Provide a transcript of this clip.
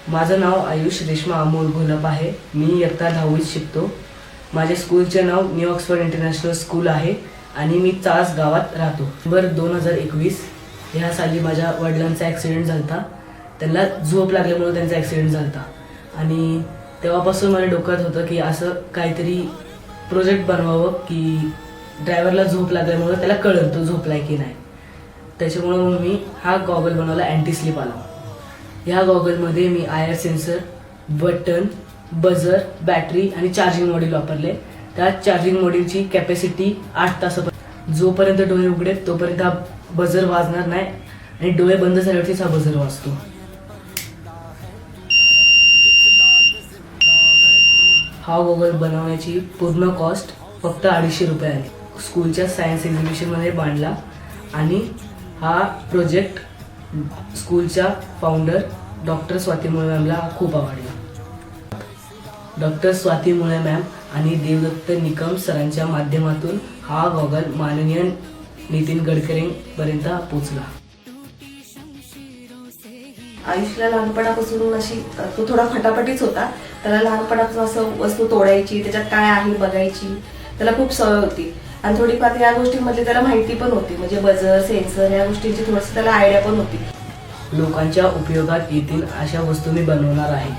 माझं नाव आयुष रेश्मा अमोल घोलप आहे. मी इयत्ता 10वीत शिकतो. माझ्या स्कूलचे नाव न्यू ऑक्सफर्ड इंटरनॅशनल स्कूल आहे आणि मी चास गावात राहतो. नोव्हेंबर 2021 ह्या साली माझ्या वडिलांचा ॲक्सिडेंट झाला होता. त्यांना झोप लागल्यामुळे त्यांचा ॲक्सिडेंट झाला होता आणि तेव्हापासून मला डोक्यात होतं की असं काहीतरी प्रोजेक्ट बनवावं की ड्रायव्हरला झोप लागल्यामुळे त्याला कळलं तो झोपलाय की नाही. त्याच्यामुळे मग मी हा गॉगल बनवला, अँटी स्लीप आला. ह्या गॉगलमध्ये मी IR sensor, button, buzzer, battery आणि चार्जिंग मॉड्यूल वापरले. त्या चार्जिंग मॉड्यूलची कॅपॅसिटी 8 तासापर्यंत. जोपर्यंत डोळे उघडेत तोपर्यंत हा बझर वाजणार नाही आणि डोळे बंद झाल्यावरतीच हा बझर वाजतो. हा गॉगल बनवण्याची पूर्ण कॉस्ट फक्त 250 रुपये आली. स्कूलच्या सायन्स एक्झिबिशनमध्ये मांडला आणि हा प्रोजेक्ट स्कूलच्या फाउंडर डॉक्टर स्वाती मुळे मॅमला खूप आवडला. डॉक्टर स्वाती मुळे मॅम आणि देवदत्त निकम सरांच्या माध्यमातून हा गॉगल माननीय नितीन गडकरींपर्यंत पोचला. आयुषला लहानपणापासून अशी तो थोडा फटाफटीच होता. त्याला लहानपणापासून असं वस्तू तोडायची, त्याच्यात काय आहे बघायची त्याला खूप सवय होती आणि थोडीफार या गोष्टींमध्ये त्याला माहिती पण होती. म्हणजे बझर, सेन्सर या गोष्टींची थोडीशी त्याला आयडिया पण होती. लोकांच्या उपयोगात येतील अशा वस्तू मी बनवणार आहे.